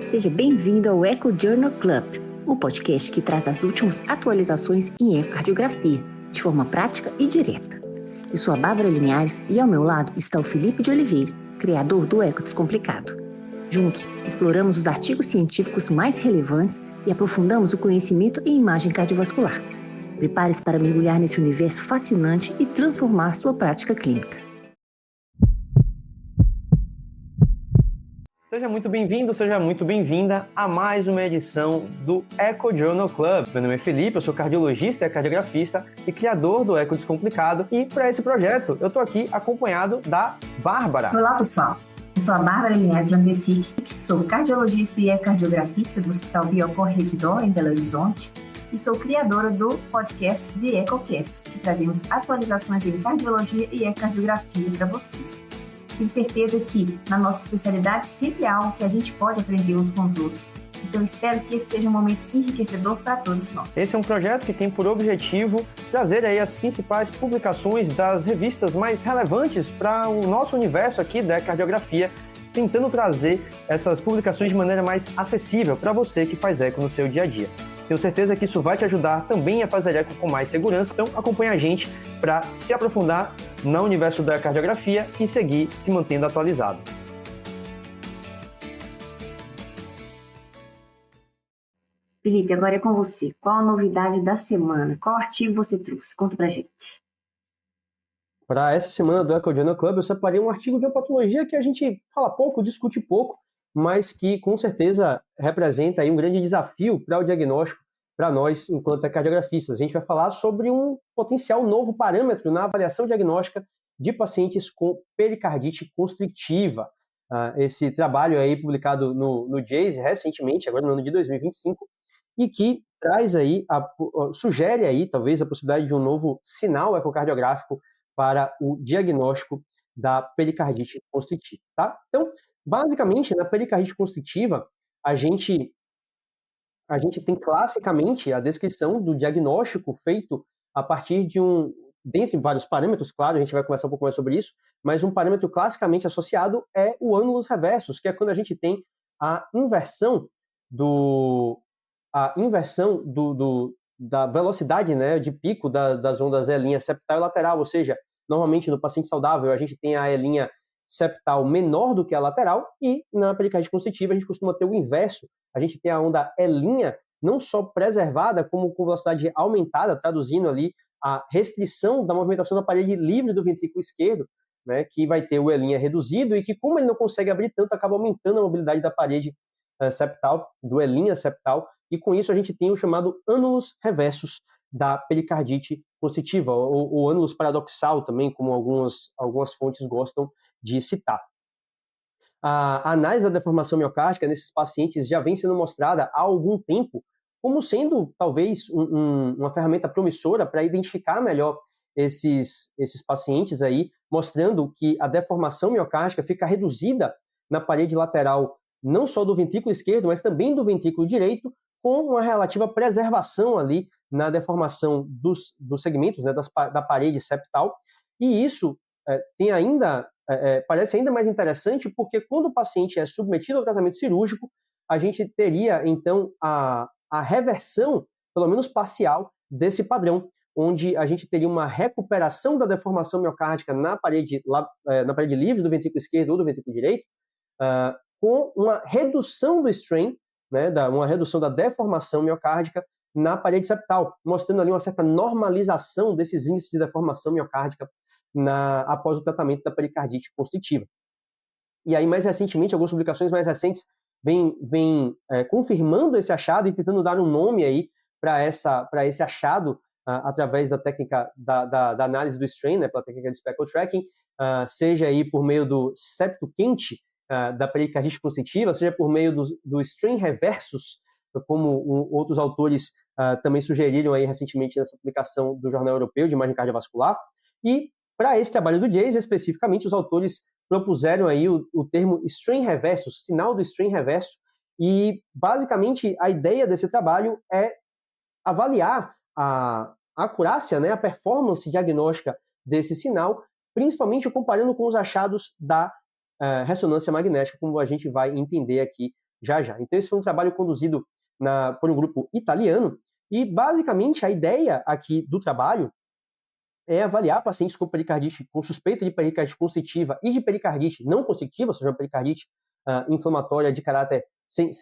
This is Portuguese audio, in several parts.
Seja bem-vindo ao Echo Journal Club, o podcast que traz as últimas atualizações em ecocardiografia, de forma prática e direta. Eu sou a Bárbara Linhares e ao meu lado está o Felipe de Oliveira, criador do Eco Descomplicado. Juntos, exploramos os artigos científicos mais relevantes e aprofundamos o conhecimento em imagem cardiovascular. Prepare-se para mergulhar nesse universo fascinante e transformar sua prática clínica. Seja muito bem-vindo, seja muito bem-vinda a mais uma edição do Echo Journal Club. Meu nome é Felipe, eu sou cardiologista e cardiografista e criador do Eco Descomplicado. E para esse projeto, eu estou aqui acompanhado da Bárbara. Olá, pessoal. Eu sou a Bárbara Linhares Landesic, sou cardiologista e ecocardiografista do Hospital Biocor Redditor, em Belo Horizonte, e sou criadora do podcast The EcoCast, que trazemos atualizações em cardiologia e ecocardiografia para vocês. Tenho certeza que, na nossa especialidade, sempre há algo que a gente pode aprender uns com os outros. Então, espero que esse seja um momento enriquecedor para todos nós. Esse é um projeto que tem por objetivo trazer aí as principais publicações das revistas mais relevantes para o nosso universo aqui da cardiografia, tentando trazer essas publicações de maneira mais acessível para você que faz eco no seu dia a dia. Tenho certeza que isso vai te ajudar também a fazer eco com mais segurança, então acompanha a gente para se aprofundar no universo da cardiografia e seguir se mantendo atualizado. Felipe, agora é com você. Qual a novidade da semana? Qual artigo você trouxe? Conta pra gente. Para essa semana do Echo Journal Club, eu separei um artigo de uma patologia que a gente fala pouco, discute pouco, mas que com certeza representa aí um grande desafio para o diagnóstico para nós enquanto cardiografistas. A gente vai falar sobre um potencial novo parâmetro na avaliação diagnóstica de pacientes com pericardite constritiva. Esse trabalho aí publicado no JACE recentemente, agora no ano de 2025, e que traz aí, sugere aí talvez a possibilidade de um novo sinal ecocardiográfico para o diagnóstico da pericardite constritiva, tá? Então, basicamente, na pericardite constritiva, a gente tem classicamente a descrição do diagnóstico feito a partir de dentre vários parâmetros, claro, a gente vai conversar um pouco mais sobre isso, mas um parâmetro classicamente associado é o ânulus reversus, que é quando a gente tem a inversão da velocidade, né, de pico das ondas E' septal e lateral, ou seja, normalmente no paciente saudável a gente tem a E' septal menor do que a lateral e na pericardite constritiva a gente costuma ter o inverso, a gente tem a onda E' não só preservada, como com velocidade aumentada, traduzindo ali a restrição da movimentação da parede livre do ventrículo esquerdo, né, que vai ter o E' reduzido e que, como ele não consegue abrir tanto, acaba aumentando a mobilidade da parede septal, do E' septal, e com isso a gente tem o chamado ânulus reversus da pericardite constritiva, ou ânulus paradoxal também, como algumas fontes gostam de citar. A análise da deformação miocárdica nesses pacientes já vem sendo mostrada há algum tempo como sendo, talvez, uma ferramenta promissora para identificar melhor esses pacientes aí, mostrando que a deformação miocárdica fica reduzida na parede lateral, não só do ventrículo esquerdo, mas também do ventrículo direito, com uma relativa preservação ali na deformação dos segmentos, né, da parede septal, e isso parece ainda mais interessante porque quando o paciente é submetido ao tratamento cirúrgico, a gente teria, então, a reversão, pelo menos parcial, desse padrão, onde a gente teria uma recuperação da deformação miocárdica na parede livre do ventrículo esquerdo ou do ventrículo direito, com uma redução do strain, né, uma redução da deformação miocárdica na parede septal, mostrando ali uma certa normalização desses índices de deformação miocárdica após o tratamento da pericardite constritiva. E aí, mais recentemente, algumas publicações mais recentes vêm confirmando esse achado e tentando dar um nome aí para esse achado através da técnica da análise do strain, né, pela técnica de speckle tracking, seja aí por meio do septo quente da pericardite constritiva, seja por meio do strain reversus, como outros autores também sugeriram aí recentemente nessa publicação do Jornal Europeu de Imagem Cardiovascular. E para esse trabalho do JACE, especificamente, os autores propuseram aí o termo strain reverso, sinal do strain reverso, e basicamente a ideia desse trabalho é avaliar a acurácia, né, a performance diagnóstica desse sinal, principalmente comparando com os achados da ressonância magnética, como a gente vai entender aqui já já. Então, esse foi um trabalho conduzido por um grupo italiano, e basicamente a ideia aqui do trabalho é avaliar pacientes com pericardite, com suspeita de pericardite constritiva e de pericardite não constrictiva, ou seja, uma pericardite inflamatória de caráter sem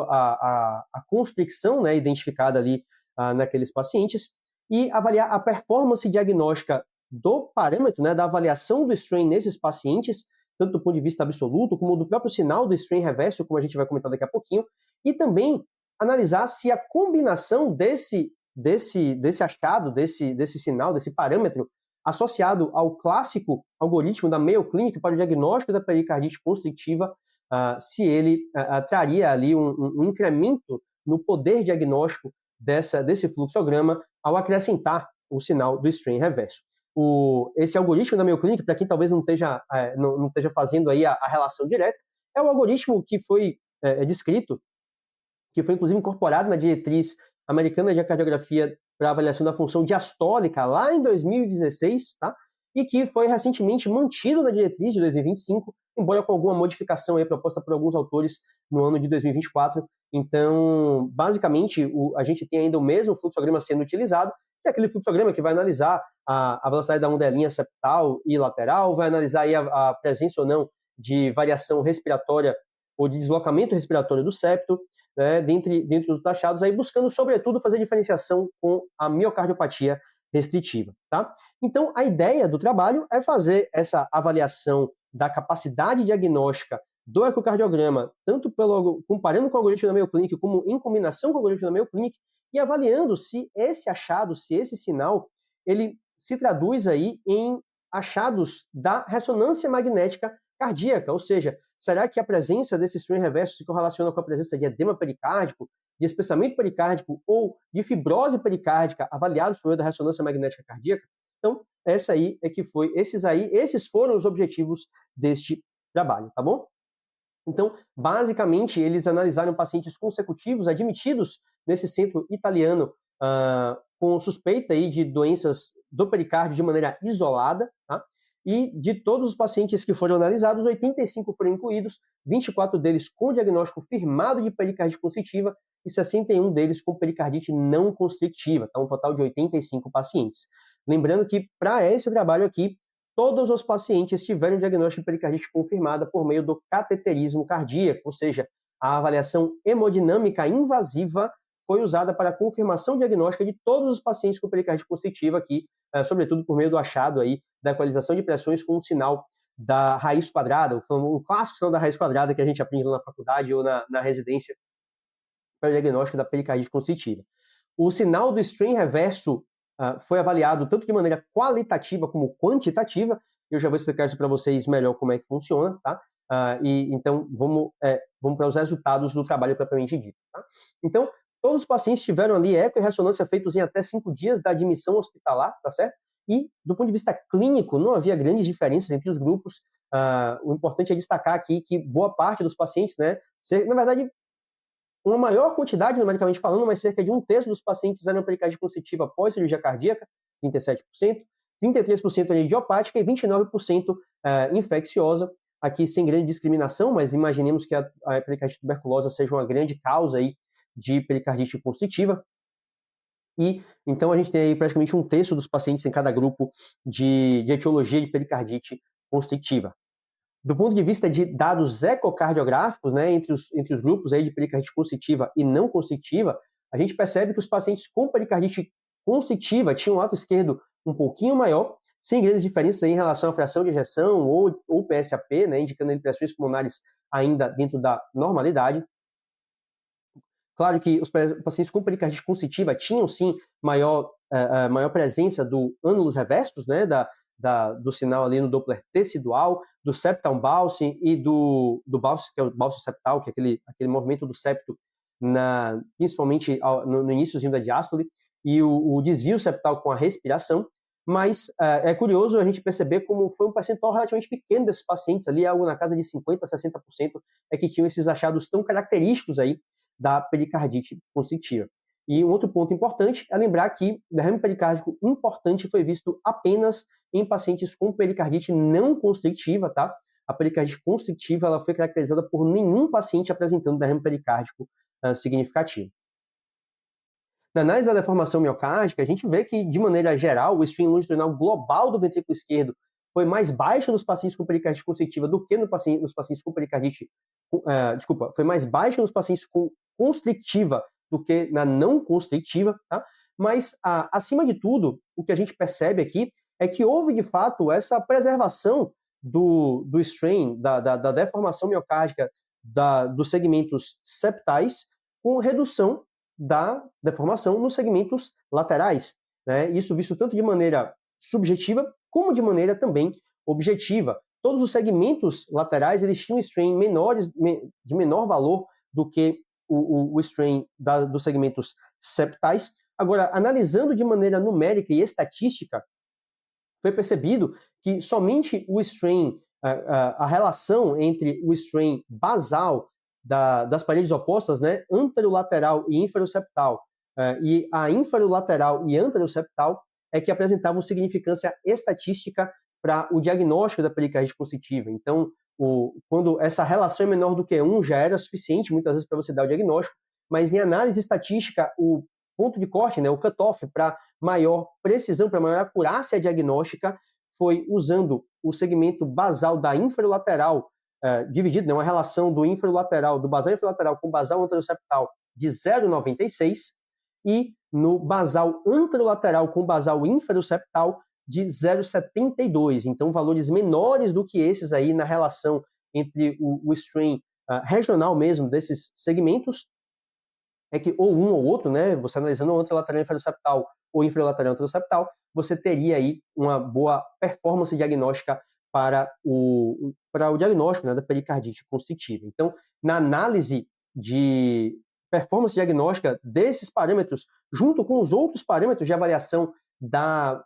a constricção, né, identificada ali naqueles pacientes, e avaliar a performance diagnóstica do parâmetro, né, da avaliação do strain nesses pacientes, tanto do ponto de vista absoluto, como do próprio sinal do strain reverso, como a gente vai comentar daqui a pouquinho, e também analisar se a combinação desse achado, desse sinal, desse parâmetro, associado ao clássico algoritmo da Mayo Clinic para o diagnóstico da pericardite constrictiva, se ele traria ali um incremento no poder diagnóstico desse fluxograma ao acrescentar o sinal do strain reverso. Esse algoritmo da Mayo Clinic, para quem talvez não esteja fazendo aí a relação direta, é um algoritmo que foi descrito, que foi inclusive incorporado na diretriz americana de cardiografia para avaliação da função diastólica lá em 2016, tá? E que foi recentemente mantido na diretriz de 2025, embora com alguma modificação aí proposta por alguns autores no ano de 2024. Então, basicamente, a gente tem ainda o mesmo fluxograma sendo utilizado, que é aquele fluxograma que vai analisar a velocidade da ondelinha septal e lateral, vai analisar aí a presença ou não de variação respiratória ou de deslocamento respiratório do septo, né, dentre os achados, aí buscando, sobretudo, fazer diferenciação com a miocardiopatia restritiva. Tá? Então, a ideia do trabalho é fazer essa avaliação da capacidade diagnóstica do ecocardiograma, tanto comparando com o algoritmo da Mayo Clinic, como em combinação com o algoritmo da Mayo Clinic, e avaliando se esse achado, se esse sinal, ele se traduz aí em achados da ressonância magnética cardíaca, ou seja, será que a presença desse strain reverso se correlaciona com a presença de edema pericárdico, de espessamento pericárdico ou de fibrose pericárdica avaliados por meio da ressonância magnética cardíaca? Então, esses foram os objetivos deste trabalho, tá bom? Então, basicamente, eles analisaram pacientes consecutivos admitidos nesse centro italiano com suspeita aí de doenças do pericárdio de maneira isolada, tá? E de todos os pacientes que foram analisados, 85 foram incluídos, 24 deles com diagnóstico firmado de pericardite constritiva e 61 deles com pericardite não constrictiva, tá? Um total de 85 pacientes. Lembrando que, para esse trabalho aqui, todos os pacientes tiveram diagnóstico de pericardite confirmada por meio do cateterismo cardíaco, ou seja, a avaliação hemodinâmica invasiva foi usada para a confirmação diagnóstica de todos os pacientes com pericardite constritiva aqui, sobretudo por meio do achado aí da equalização de pressões com o sinal da raiz quadrada, o clássico sinal da raiz quadrada que a gente aprende lá na faculdade ou na residência para o diagnóstico da pericardite constritiva. O sinal do strain reverso foi avaliado tanto de maneira qualitativa como quantitativa. Eu já vou explicar isso para vocês melhor como é que funciona, tá? Então, vamos para os resultados do trabalho propriamente dito. Tá? Então, todos os pacientes tiveram ali eco e ressonância feitos em até 5 dias da admissão hospitalar, tá certo? E, do ponto de vista clínico, não havia grandes diferenças entre os grupos. O importante é destacar aqui que boa parte dos pacientes, né, na verdade, uma maior quantidade, numericamente falando, mas cerca de 1/3 dos pacientes eram pericardite constritiva após cirurgia cardíaca, 37%, 33% idiopática e 29% infecciosa, aqui sem grande discriminação, mas imaginemos que a pericardite tuberculosa seja uma grande causa aí de pericardite constritiva. E então a gente tem aí praticamente 1/3 dos pacientes em cada grupo de etiologia de pericardite constritiva. Do ponto de vista de dados ecocardiográficos, né, entre os grupos aí de pericardite constritiva e não constritiva, a gente percebe que os pacientes com pericardite constritiva tinham um lado esquerdo um pouquinho maior, sem grandes diferenças aí em relação à fração de ejeção ou PSAP, né, indicando aí pressões pulmonares ainda dentro da normalidade. Claro que os pacientes com pericardite constritiva tinham, sim, maior presença do ânulus reversus, né, do sinal ali no Doppler tecidual, do septal Balse e do Balse, que é o Balse septal, que é aquele movimento do septo, principalmente no iníciozinho da diástole, e o desvio septal com a respiração. Mas é curioso a gente perceber como foi um percentual relativamente pequeno desses pacientes ali, algo na casa de 50% a 60%, que tinham esses achados tão característicos aí da pericardite constritiva. E um outro ponto importante é lembrar que o derrame pericárdico importante foi visto apenas em pacientes com pericardite não constrictiva, tá? A pericardite constrictiva ela foi caracterizada por nenhum paciente apresentando derrame pericárdico significativo. Na análise da deformação miocárdica, a gente vê que, de maneira geral, o strain longitudinal global do ventrículo esquerdo foi mais baixo nos pacientes com pericardite constrictiva do que nos pacientes com pericardite... foi mais baixo nos pacientes com constrictiva do que na não constrictiva, tá? Mas, acima de tudo, o que a gente percebe aqui é que houve, de fato, essa preservação do strain, da deformação miocárdica dos segmentos septais, com redução da deformação nos segmentos laterais, né? Isso visto tanto de maneira subjetiva como de maneira também objetiva. Todos os segmentos laterais eles tinham strain de menor valor do que o strain dos segmentos septais. Agora, analisando de maneira numérica e estatística, foi percebido que somente o strain, a relação entre o strain basal das paredes opostas, né, anterolateral e inferoseptal, e a inferolateral e anteroseptal, é que apresentavam significância estatística para o diagnóstico da pericardite constritiva. Então, quando essa relação é menor do que 1, já era suficiente, muitas vezes, para você dar o diagnóstico, mas em análise estatística, o ponto de corte, né, o cutoff, para maior precisão, para maior acurácia diagnóstica, foi usando o segmento basal da inferolateral, dividido, né, uma relação do inferolateral, do basal inferolateral com basal anteroseptal de 0,96 e no basal anterolateral com basal inferoseptal de 0,72. Então, valores menores do que esses aí na relação entre o strain regional mesmo desses segmentos, é que ou um ou outro, né, você analisando o anterolateral inferoseptal ou inferolateral anteroseptal, você teria aí uma boa performance diagnóstica para o diagnóstico, né, da pericardite constritiva. Então, na análise de performance diagnóstica desses parâmetros, junto com os outros parâmetros de avaliação da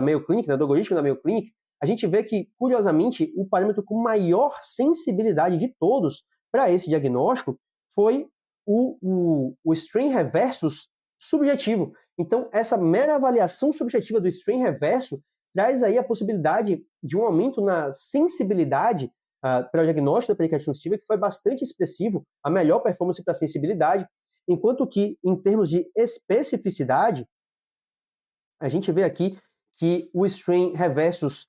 Mayo Clinic, né, do algoritmo da Mayo Clinic, a gente vê que, curiosamente, o parâmetro com maior sensibilidade de todos para esse diagnóstico foi o strain reversus subjetivo. Então, essa mera avaliação subjetiva do strain reverso traz aí a possibilidade de um aumento na sensibilidade para o diagnóstico da pericardite constritiva, que foi bastante expressivo, a melhor performance para sensibilidade, enquanto que, em termos de especificidade, a gente vê aqui que o strain reversus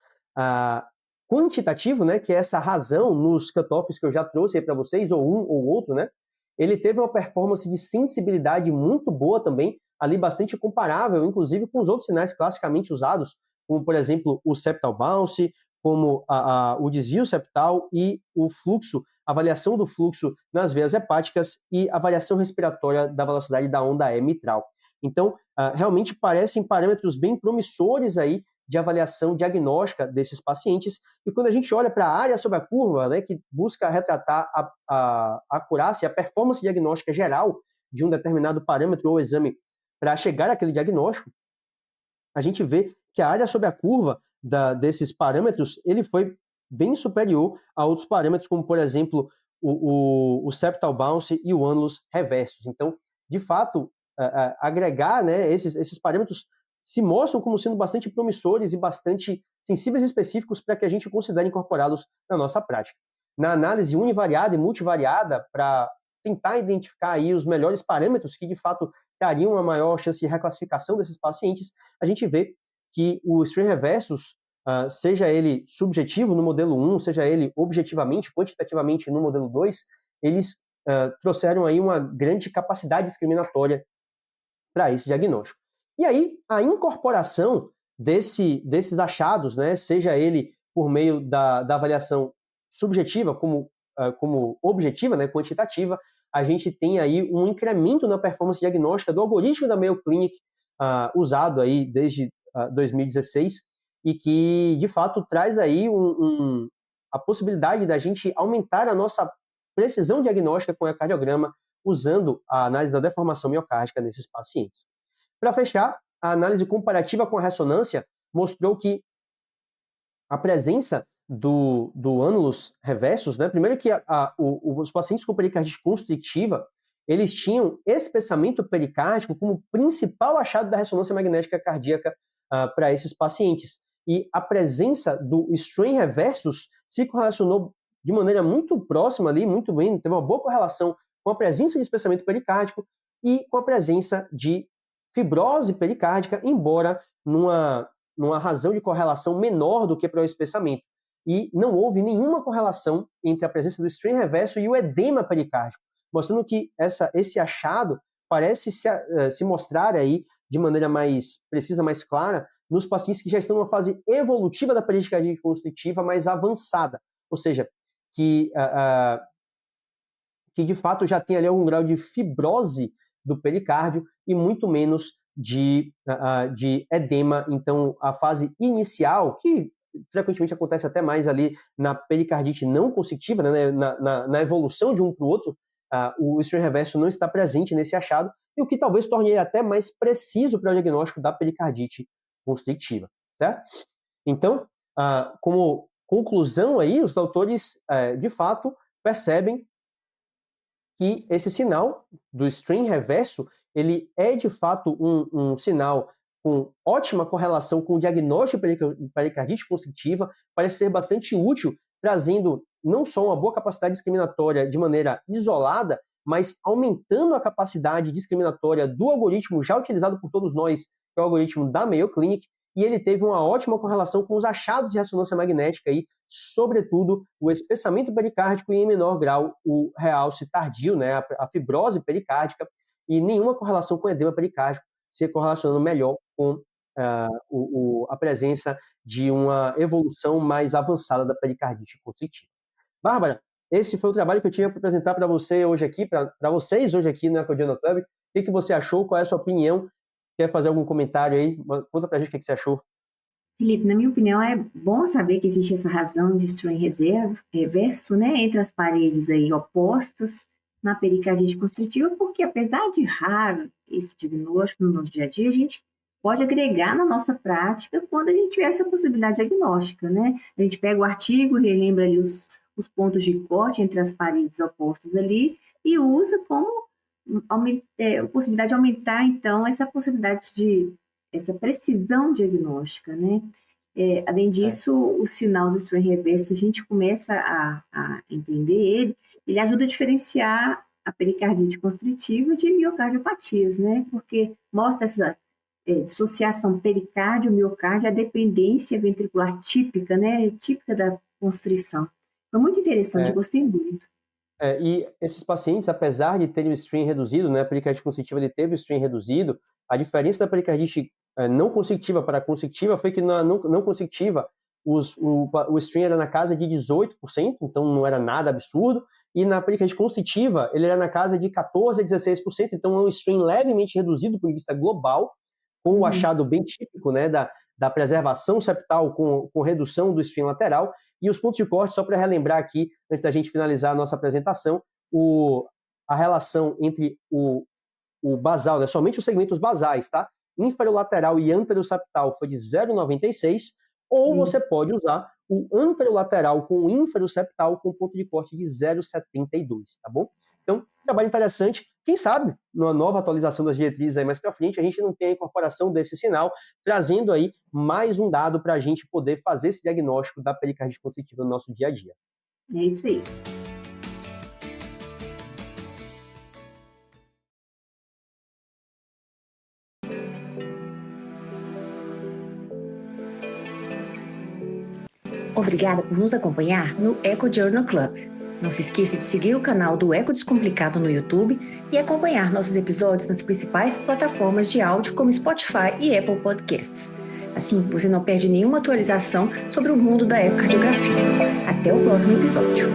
quantitativo, né, que é essa razão nos cutoffs que eu já trouxe aí para vocês, ou um ou outro, né, ele teve uma performance de sensibilidade muito boa também, ali bastante comparável, inclusive com os outros sinais classicamente usados, como, por exemplo, o septal bounce, como o desvio septal e o fluxo, avaliação do fluxo nas veias hepáticas e a variação respiratória da velocidade da onda E mitral. Então, realmente parecem parâmetros bem promissores aí de avaliação diagnóstica desses pacientes. E quando a gente olha para a área sobre a curva, né, que busca retratar a acurácia e a performance diagnóstica geral de um determinado parâmetro ou exame para chegar àquele diagnóstico, a gente vê que a área sobre a curva desses parâmetros ele foi bem superior a outros parâmetros, como, por exemplo, o septal bounce e o annulus reversus. Então, de fato, agregar, né, esses parâmetros se mostram como sendo bastante promissores e bastante sensíveis e específicos para que a gente considere incorporá-los na nossa prática. Na análise univariada e multivariada, para tentar identificar aí os melhores parâmetros que, de fato, dariam uma maior chance de reclassificação desses pacientes, a gente vê que o strain reversus, seja ele subjetivo no modelo 1, seja ele objetivamente, quantitativamente no modelo 2, eles trouxeram aí uma grande capacidade discriminatória para esse diagnóstico. E aí, a incorporação desses achados, né, seja ele por meio da avaliação subjetiva como objetiva, né, quantitativa, a gente tem aí um incremento na performance diagnóstica do algoritmo da Mayo Clinic, usado aí desde 2016, e que, de fato, traz aí a possibilidade da gente aumentar a nossa precisão diagnóstica com o ecocardiograma usando a análise da deformação miocárdica nesses pacientes. Para fechar, a análise comparativa com a ressonância mostrou que a presença do annulus reversus, né, primeiro que os pacientes com pericardite constritiva, eles tinham espessamento pericárdico como principal achado da ressonância magnética cardíaca para esses pacientes. e a presença do strain reversus se correlacionou de maneira muito próxima ali, muito bem, teve uma boa correlação com a presença de espessamento pericárdico e com a presença de fibrose pericárdica, embora numa razão de correlação menor do que para o espessamento. E não houve nenhuma correlação entre a presença do strain reverso e o edema pericárdico, mostrando que esse achado parece se mostrar aí de maneira mais precisa, mais clara, nos pacientes que já estão numa fase evolutiva da pericardite constritiva mais avançada, ou seja, que de fato já tem ali algum grau de fibrose do pericárdio e muito menos de edema. Então, a fase inicial, que frequentemente acontece até mais ali na pericardite não constrictiva, né, na evolução de um para o outro, o strain reverso não está presente nesse achado, e o que talvez torne ele até mais preciso para o diagnóstico da pericardite constrictiva, certo? Então, como conclusão aí, os autores, de fato, percebem que esse sinal do strain reverso, ele é, de fato, um sinal com ótima correlação com o diagnóstico de pericardite constrictiva, parece ser bastante útil, trazendo não só uma boa capacidade discriminatória de maneira isolada, mas aumentando a capacidade discriminatória do algoritmo já utilizado por todos nós, que é o algoritmo da Mayo Clinic, e ele teve uma ótima correlação com os achados de ressonância magnética, aí, sobretudo o espessamento pericárdico e, em menor grau, o realce tardio, né, a fibrose pericárdica, e nenhuma correlação com o edema pericárdico, se correlacionando melhor com a presença de uma evolução mais avançada da pericardite constritiva. Bárbara, esse foi o trabalho que eu tinha para apresentar para você hoje aqui, para vocês hoje aqui no Eco Journal Club. O que você achou? Qual é a sua opinião? Quer fazer algum comentário aí? Conta para a gente o que você achou. Felipe, na minha opinião, é bom saber que existe essa razão de strain reverso, né, entre as paredes aí opostas na pericardite constritiva, porque apesar de raro esse diagnóstico no nosso dia a dia, a gente pode agregar na nossa prática quando a gente tiver essa possibilidade diagnóstica, né? A gente pega o artigo, relembra ali os pontos de corte entre as paredes opostas ali e usa como possibilidade de aumentar, então, essa possibilidade essa precisão diagnóstica, né? Além disso, o sinal do strain reverso, se a gente começa a entender ele ajuda a diferenciar a pericardite constritiva de miocardiopatias, né? Porque mostra essa dissociação pericárdio-miocárdio, a dependência ventricular típica, né? Típica da constrição. Foi muito interessante, eu gostei muito. E esses pacientes, apesar de terem o strain reduzido, né, a pericardite constritiva ele teve o strain reduzido, a diferença da pericardite não constrictiva para a constrictiva foi que na não constrictiva o strain era na casa de 18%, então não era nada absurdo, e na pericardite constritiva ele era na casa de 14% a 16%, então é um strain levemente reduzido do ponto de vista global, com o achado bem típico, né, da preservação septal com redução do strain lateral. E os pontos de corte, só para relembrar aqui, antes da gente finalizar a nossa apresentação, a relação entre o basal, né, somente os segmentos basais, tá? Inferolateral e anteroseptal foi de 0,96, ou você pode usar o anterolateral com o inferoseptal com ponto de corte de 0,72, tá bom? Então, trabalho interessante. Quem sabe, numa nova atualização das diretrizes aí mais para frente, a gente não tem a incorporação desse sinal, trazendo aí mais um dado para a gente poder fazer esse diagnóstico da pericardite constritiva no nosso dia a dia. É isso aí. Obrigada por nos acompanhar no Eco Journal Club. Não se esqueça de seguir o canal do Eco Descomplicado no YouTube e acompanhar nossos episódios nas principais plataformas de áudio como Spotify e Apple Podcasts. Assim, você não perde nenhuma atualização sobre o mundo da ecocardiografia. Até o próximo episódio.